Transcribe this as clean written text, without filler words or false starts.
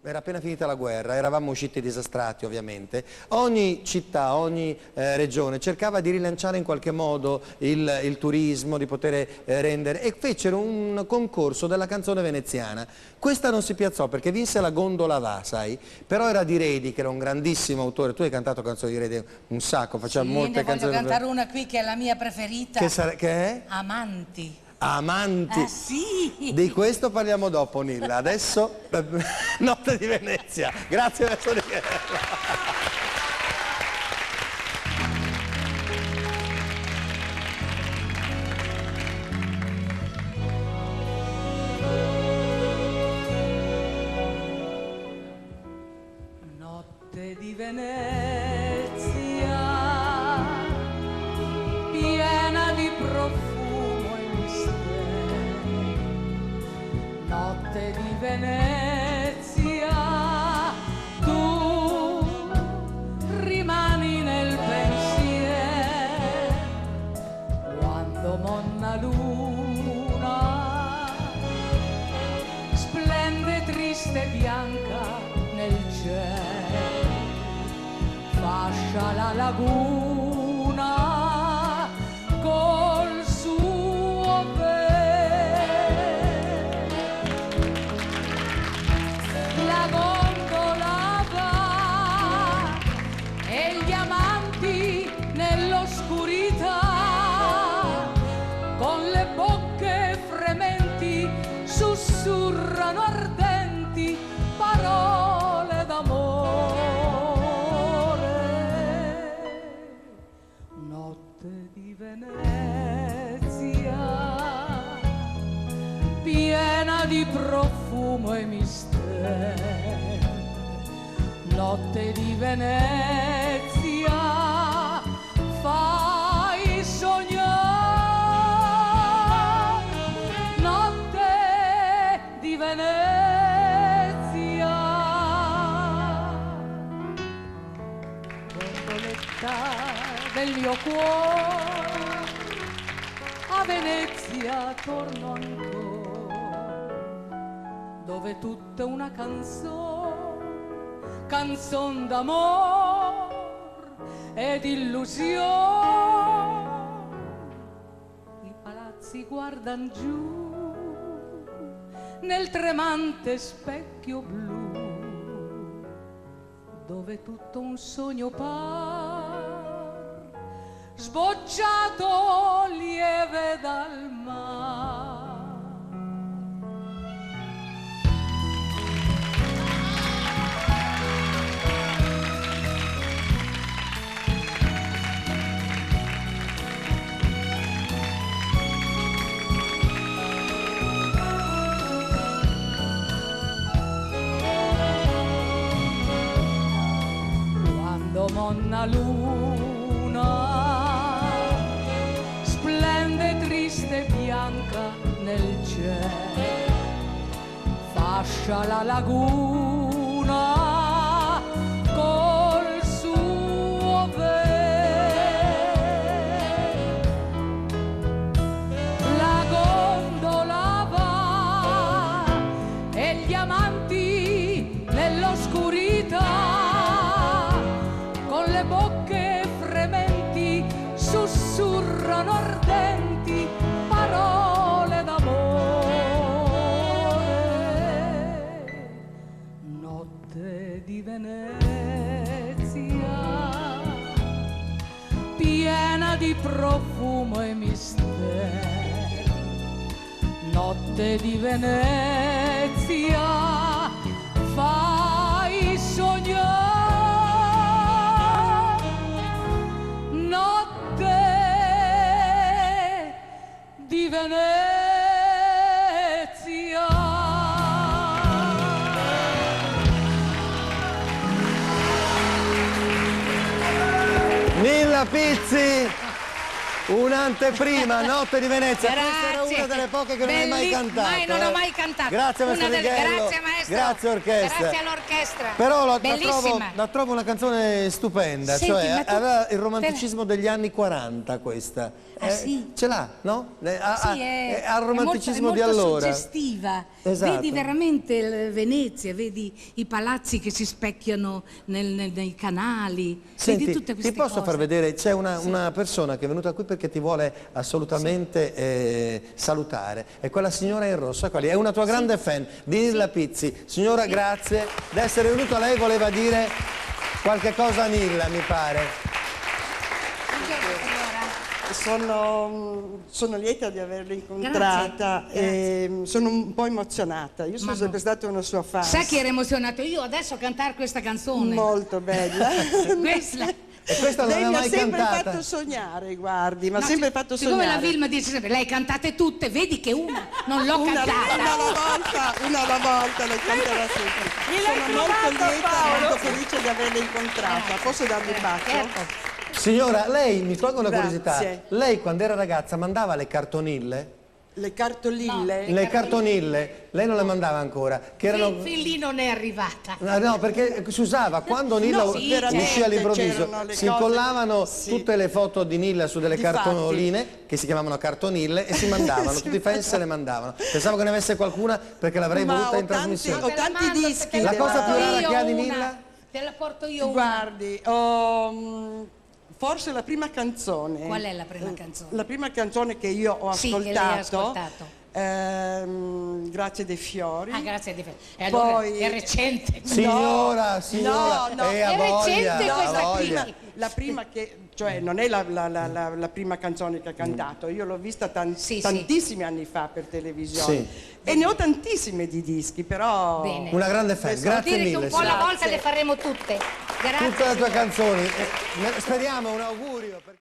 era appena finita la guerra, eravamo usciti disastrati ovviamente, ogni città, ogni regione cercava di rilanciare in qualche modo il turismo, di poter rendere, e fecero un concorso della canzone veneziana. Questa non si piazzò perché vinse la Gondola Va, sai, però era di Redi, che era un grandissimo autore. Tu hai cantato canzoni di Redi un sacco, faceva molte canzoni. Voglio cantare una qui che è la mia preferita. Che è? Amanti. Amanti. Sì. Di questo parliamo dopo, Nilla. Adesso Notte di Venezia. Grazie per essere qui. Notte di Venezia, piena di profumo e mistero. Notte di Venezia, tu rimani nel pensiero quando monna luna splende triste e bianca nel cielo, fascia la laguna col suo velo. La gondola va e gli amanti nell'oscurità con le bocche frementi sussurrano ardenti parole d'amore. Notte di Venezia, piena di profumo e mistero. Notte di Venezia, fai sognare. Notte di Venezia, del mio cuore, a Venezia torno ancora, dove tutta è una canzone d'amor ed illusione. I palazzi guardan giù nel tremante specchio blu, dove tutto un sogno par, sbocciato lieve dal mar. Monna luna splende triste e bianca nel cielo, fascia la laguna col suo velo. La gondola va e gli amanti nell'oscurità con le bocche frementi sussurrano ardenti parole d'amore. Notte di Venezia, piena di profumo e mistero. Notte di Venezia, fai sognare. Di Venezia. Nilla Pizzi, un'anteprima, Notte di Venezia. Grazie. Questa era una delle poche che non hai mai cantato. Non ho mai cantato. Grazie, maestro Righello. Grazie, maestro. Grazie orchestra. Grazie all'orchestra. Però Bellissima. la trovo una canzone stupenda, Senti, cioè ma tu- aveva il romanticismo degli anni 40 questa. Sì? Ce l'ha, no? Sì, Ha il romanticismo di è molto allora. suggestiva. Esatto. Vedi veramente Venezia, vedi i palazzi che si specchiano nei canali, Senti, vedi tutte queste ti posso cose. far vedere, c'è una persona che è venuta qui perché ti vuole assolutamente salutare, è quella signora in rosso, ecco lì, è una tua grande fan, Nilla Pizzi. Signora, grazie di essere venuta, lei voleva dire qualche cosa a Nilla, mi pare. Sono lieta di averla incontrata e sono un po' emozionata. Io sono sempre stata una sua fan. Sai che ero emozionata io adesso a cantare questa canzone? Molto bella. Questa. E questa non Lei l'ha mi ha mai sempre cantata. fatto sognare, guardi, mi ha No, sempre fatto siccome sognare. la Vilma dice sempre, lei cantate tutte, vedi che una non l'ho Una cantata. alla volta, le canterà sempre. Sono molto lieta e molto felice di averla incontrata. Posso dargli un bacio? Certo. Signora, lei, mi tolgo una curiosità, Grazie. lei quando era ragazza mandava le cartonille? Le cartoline? Le cartonille, lei non le mandava ancora, che erano... Fin lì non è arrivata. No, perché si usava, quando Nilla No, sì, uscì veramente all'improvviso, c'erano le si cose- incollavano sì. tutte le foto di Nilla su delle Difatti. cartoline, che si chiamavano cartonille, e si mandavano, tutti i fans se le mandavano. Pensavo che ne avesse qualcuna perché l'avrei Ma voluta ho in trasmissione. Ho tanti dischi. La cosa più rara Io che ha di una. Nilla? Te la porto io una. Guardi, forse la prima canzone. Qual è la prima canzone? La prima canzone che io ho Sì, che lei ha ascoltato. Grazie dei fiori. Ah, grazie a te. E allora Poi- è recente. Signora, no, ha è voglia, recente ha questa voglia. qui. La prima che, cioè non è la prima canzone che ha cantato, io l'ho vista Sì, tantissimi anni fa per televisione Sì. e ne ho tantissime di dischi, però Bene. Una grande fan, Vuol grazie Vuol dire che mille. un po' alla signora. volta le faremo tutte. Grazie. Tutte le tue signora. canzoni. Speriamo, un augurio.